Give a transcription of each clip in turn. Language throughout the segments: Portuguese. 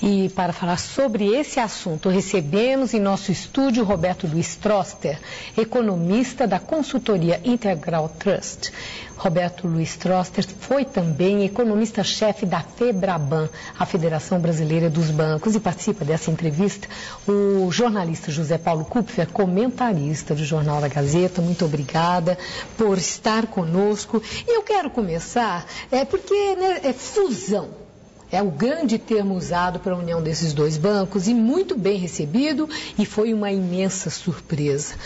E para falar sobre esse assunto, recebemos em nosso estúdio Roberto Luiz Troster, economista da consultoria Integral Trust. Roberto Luiz Troster foi também economista-chefe da FEBRABAN, a Federação Brasileira dos Bancos, e participa dessa entrevista o jornalista José Paulo Kupfer, comentarista do Jornal da Gazeta. Muito obrigada por estar conosco. E eu quero começar, porque é fusão. É o grande termo usado para a união desses dois bancos e muito bem recebido, e foi uma imensa surpresa.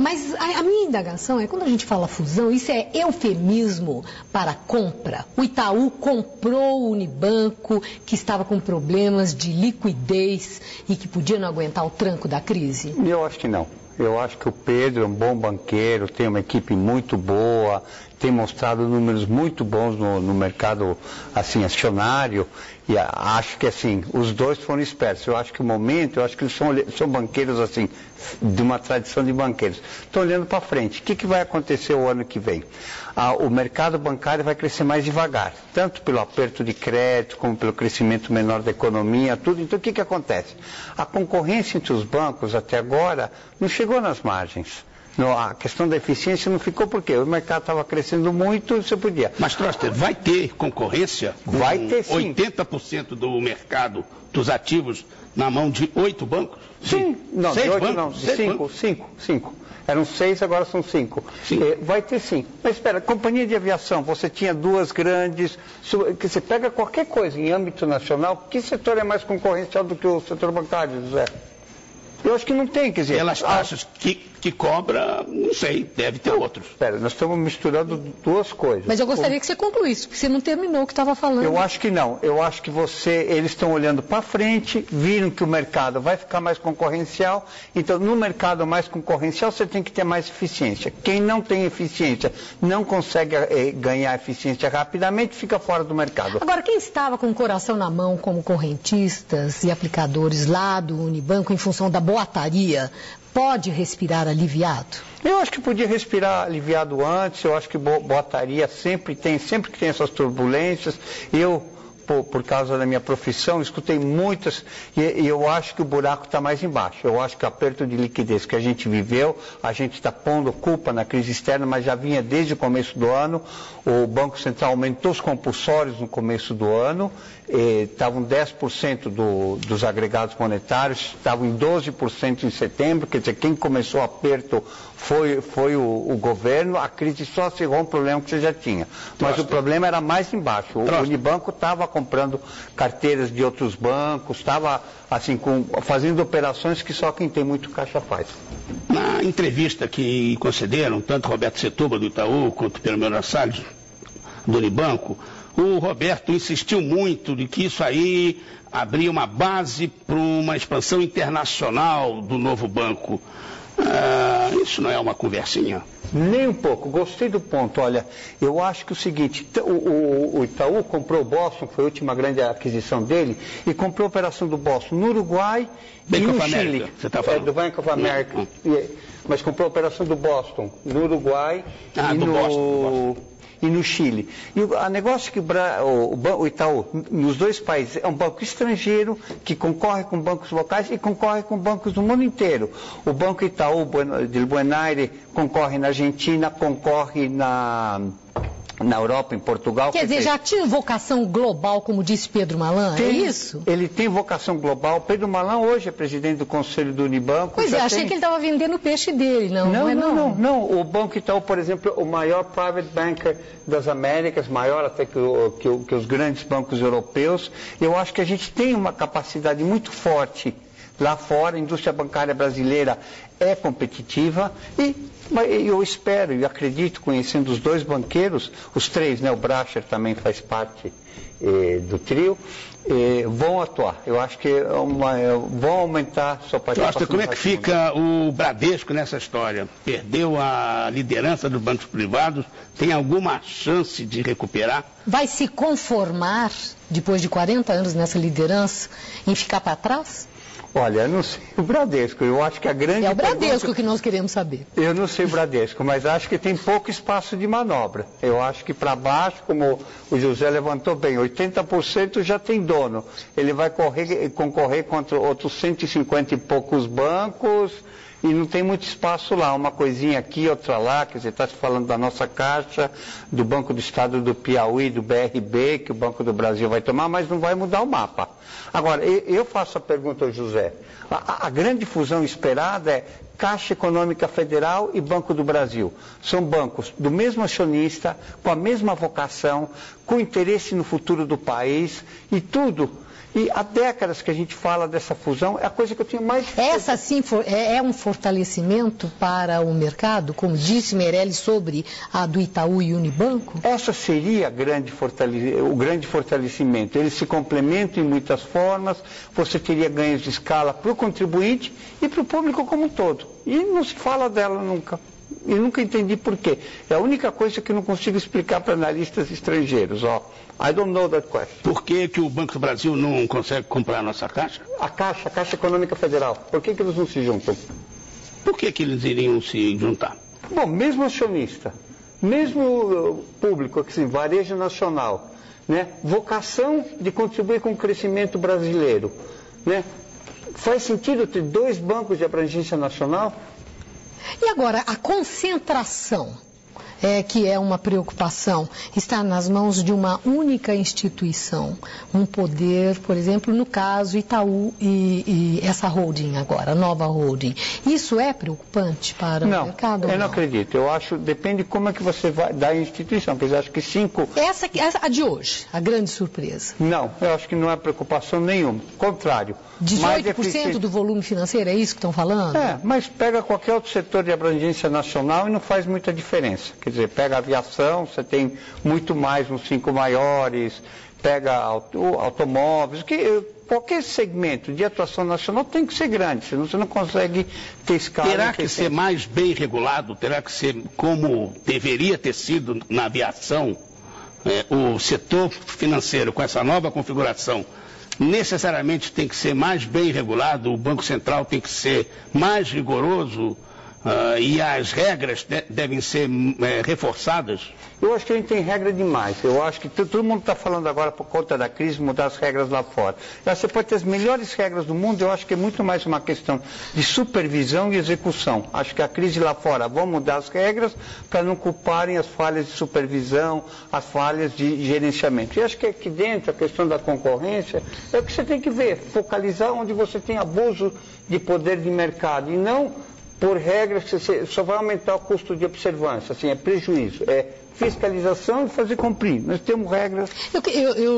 Mas a minha indagação é, quando a gente fala fusão, isso é eufemismo para compra? O Itaú comprou o Unibanco, que estava com problemas de liquidez e que podia não aguentar o tranco da crise? Eu acho que não. Eu acho que o Pedro é um bom banqueiro, tem uma equipe muito boa, tem mostrado números muito bons no mercado assim, acionário, e acho que assim, os dois foram espertos. Eu acho que o momento, eu acho que eles são banqueiros assim, de uma tradição de banqueiros. Estão olhando para frente. O que vai acontecer o ano que vem? O mercado bancário vai crescer mais devagar, tanto pelo aperto de crédito, como pelo crescimento menor da economia, tudo. Então o que acontece? A concorrência entre os bancos até agora não chegou nas margens. A questão da eficiência não ficou porque o mercado estava crescendo muito, você podia. Mas, Troster, vai ter concorrência? Vai ter, sim. 80% do mercado, dos ativos, na mão de 8 bancos? Sim. Não, de 8 não, de 5. Eram 6, agora são 5. Vai ter sim. Mas espera, companhia de aviação, você tinha duas grandes. Você pega qualquer coisa em âmbito nacional, que setor é mais concorrencial do que o setor bancário, José? Eu acho que não tem, quer dizer... Pelas taxas que cobra, não sei, deve ter outros. Espera, nós estamos misturando duas coisas. Mas eu gostaria que você concluísse, porque você não terminou o que estava falando. Eu acho que não. Eu acho que eles estão olhando para frente, viram que o mercado vai ficar mais concorrencial. Então, no mercado mais concorrencial, você tem que ter mais eficiência. Quem não tem eficiência, não consegue ganhar eficiência rapidamente, fica fora do mercado. Agora, quem estava com o coração na mão como correntistas e aplicadores lá do Unibanco em função da boataria, pode respirar aliviado? Eu acho que podia respirar aliviado antes. Eu acho que boataria sempre que tem essas turbulências. Eu, por causa da minha profissão, escutei muitas, e eu acho que o buraco está mais embaixo. Eu acho que o aperto de liquidez que a gente viveu, a gente está pondo culpa na crise externa, mas já vinha desde o começo do ano. O Banco Central aumentou os compulsórios no começo do ano, estavam 10% dos agregados monetários, estavam em 12% em setembro, quer dizer, quem começou o aperto foi o governo. A crise só acirrou um problema que você já tinha. Mas o problema era mais embaixo. O Unibanco estava comprando carteiras de outros bancos, estava assim, fazendo operações que só quem tem muito caixa faz. Na entrevista que concederam, tanto Roberto Setúbal do Itaú, quanto pelo Melhor Salles do Unibanco, o Roberto insistiu muito de que isso aí abria uma base para uma expansão internacional do novo banco. Isso não é uma conversinha? Nem um pouco. Gostei do ponto. Olha, eu acho que o seguinte, o Itaú comprou o Boston, foi a última grande aquisição dele, e comprou a operação do Boston no Uruguai e no Chile. Você está falando? Do Bank of America. Mas comprou a operação do Boston no Uruguai e no Chile. E o negócio que o Itaú, nos dois países, é um banco estrangeiro que concorre com bancos locais e concorre com bancos do mundo inteiro. O Banco Itaú de Buenos Aires concorre na Argentina, concorre na Europa, em Portugal. Quer dizer, já tinha vocação global, como disse Pedro Malan, é isso? Ele tem vocação global. Pedro Malan hoje é presidente do Conselho do Unibanco. Pois é, achei que ele estava vendendo o peixe dele, não. O Banco Itaú, por exemplo, o maior private banker das Américas, maior até que os grandes bancos europeus. Eu acho que a gente tem uma capacidade muito forte lá fora. A indústria bancária brasileira é competitiva e eu espero e acredito, conhecendo os dois banqueiros, os três, né, o Bracher também faz parte do trio, vão atuar. Eu acho que vão aumentar sua participação. Como é que fica o Bradesco nessa história? Perdeu a liderança dos bancos privados, tem alguma chance de recuperar? Vai se conformar, depois de 40 anos nessa liderança, em ficar para trás? Olha, eu não sei o Bradesco, eu acho que a grande... É o Bradesco que nós queremos saber. Eu não sei o Bradesco, mas acho que tem pouco espaço de manobra. Eu acho que para baixo, como o José levantou bem, 80% já tem dono. Ele vai concorrer contra outros 150 e poucos bancos e não tem muito espaço lá. Uma coisinha aqui, outra lá, quer dizer, está se falando da nossa Caixa, do Banco do Estado do Piauí, do BRB, que o Banco do Brasil vai tomar, mas não vai mudar o mapa. Agora, eu faço a pergunta ao José. A grande fusão esperada é Caixa Econômica Federal e Banco do Brasil. São bancos do mesmo acionista, com a mesma vocação, com interesse no futuro do país e tudo. E há décadas que a gente fala dessa fusão, é a coisa que eu tenho mais... Essa sim é um fortalecimento para o mercado, como disse Meirelles sobre a do Itaú e Unibanco? Essa seria o grande fortalecimento. Eles se complementam em muitas formas, você teria ganhos de escala para o contribuinte e para o público como um todo. E não se fala dela nunca. E nunca entendi por quê. É a única coisa que eu não consigo explicar para analistas estrangeiros. I don't know that question. Por que o Banco do Brasil não consegue comprar a nossa Caixa? A Caixa Econômica Federal. Por que eles não se juntam? Por que eles iriam se juntar? Bom, mesmo acionista, mesmo público, assim, varejo nacional, né? Vocação de contribuir com o crescimento brasileiro, né? Faz sentido ter dois bancos de abrangência nacional? E agora, a concentração, que é uma preocupação, está nas mãos de uma única instituição, um poder, por exemplo, no caso Itaú e essa holding agora, a nova holding. Isso é preocupante para o mercado? Não, eu não acredito. Eu acho, depende de como é que você vai dar a instituição, porque eu acho que Essa a de hoje, a grande surpresa. Não, eu acho que não é preocupação nenhuma, contrário. 18% do volume financeiro, é isso que estão falando? Mas pega qualquer outro setor de abrangência nacional e não faz muita diferença. Quer dizer, pega a aviação, você tem muito mais nos 5 maiores, pega automóveis, qualquer segmento de atuação nacional tem que ser grande, senão você não consegue ter escala. Terá que ser mais bem regulado, terá que ser como deveria ter sido na aviação, o setor financeiro com essa nova configuração necessariamente tem que ser mais bem regulado, o Banco Central tem que ser mais rigoroso e as regras devem ser reforçadas? Eu acho que a gente tem regra demais. Eu acho que todo mundo está falando agora, por conta da crise, mudar as regras lá fora. Você pode ter as melhores regras do mundo, eu acho que é muito mais uma questão de supervisão e execução. Acho que a crise lá fora, vão mudar as regras para não culparem as falhas de supervisão, as falhas de gerenciamento. E acho que aqui dentro, a questão da concorrência, é o que você tem que ver, focalizar onde você tem abuso de poder de mercado e não por regras que você só vai aumentar o custo de observância, assim, é prejuízo, é fiscalização e fazer cumprir. Nós temos regras.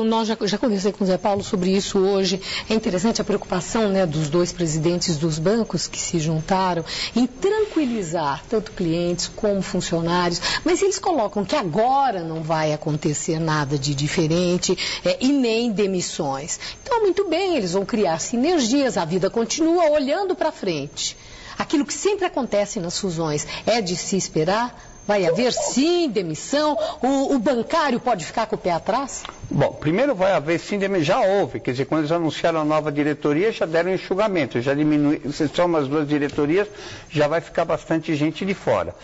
Nós já conversei com o Zé Paulo sobre isso hoje. É interessante a preocupação, né, dos dois presidentes dos bancos que se juntaram em tranquilizar tanto clientes como funcionários, mas eles colocam que agora não vai acontecer nada de diferente e nem demissões. Então, muito bem, eles vão criar sinergias, a vida continua olhando para frente. Aquilo que sempre acontece nas fusões é de se esperar? Vai haver, sim, demissão? O bancário pode ficar com o pé atrás? Bom, primeiro vai haver, sim, demissão. Já houve. Quer dizer, quando eles anunciaram a nova diretoria, já deram enxugamento. Já diminui. Se são as duas diretorias, já vai ficar bastante gente de fora.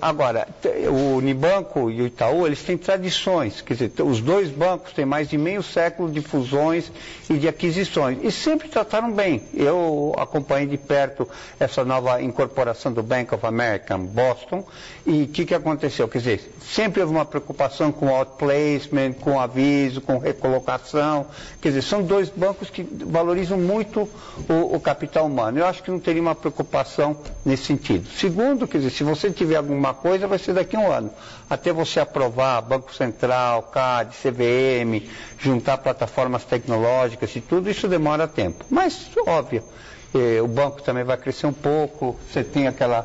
Agora, o Unibanco e o Itaú, eles têm tradições. Quer dizer, os dois bancos têm mais de meio século de fusões e de aquisições. E sempre trataram bem. Eu acompanhei de perto essa nova incorporação do Bank of America, Boston, e o que aconteceu? Quer dizer, sempre houve uma preocupação com outplacement, com aviso, com recolocação. Quer dizer, são dois bancos que valorizam muito o capital humano. Eu acho que não teria uma preocupação nesse sentido. Segundo, quer dizer, se você tiver alguma coisa, vai ser daqui a um ano. Até você aprovar Banco Central, CAD, CVM, juntar plataformas tecnológicas e tudo, isso demora tempo. Mas, óbvio, o banco também vai crescer um pouco, você tem aquele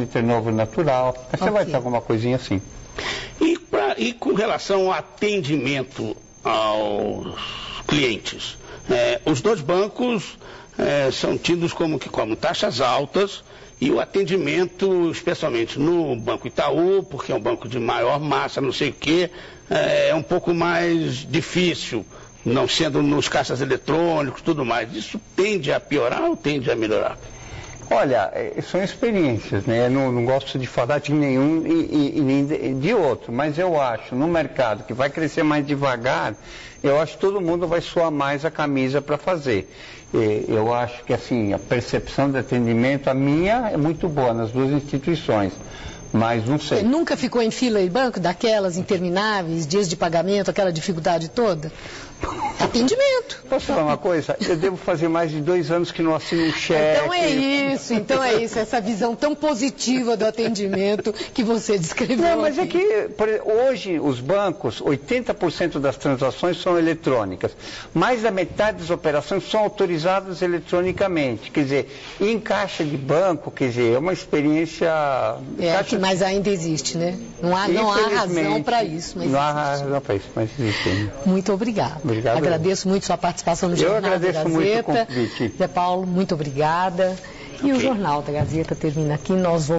turnover natural, você vai ter alguma coisinha assim. E com relação ao atendimento aos clientes, os dois bancos são tidos como taxas altas e o atendimento, especialmente no Banco Itaú, porque é um banco de maior massa, não sei o quê, é um pouco mais difícil não sendo nos caixas eletrônicos, tudo mais. Isso tende a piorar ou tende a melhorar? Olha, são experiências, né? Eu não gosto de falar de nenhum e nem de outro, mas eu acho, no mercado que vai crescer mais devagar, eu acho que todo mundo vai suar mais a camisa para fazer. Eu acho que, assim, a percepção de atendimento, a minha é muito boa nas duas instituições, mas não sei. Você nunca ficou em fila de banco, daquelas intermináveis, dias de pagamento, aquela dificuldade toda? Atendimento. Posso falar uma coisa? Eu devo fazer mais de 2 anos que não assino um cheque. Então é isso, essa visão tão positiva do atendimento que você descreveu. Não, mas aqui. é que hoje os bancos, 80% das transações são eletrônicas. Mais da metade das operações são autorizadas eletronicamente. Quer dizer, em caixa de banco, quer dizer, é uma experiência... Mas ainda existe, né? Não há razão para isso. Mas não há razão para isso, mas existe. Muito obrigada. Obrigado. Agradeço muito sua participação no Jornal da Gazeta. Eu agradeço muito o convite. Zé Paulo, muito obrigada. E o Jornal da Gazeta termina aqui. Nós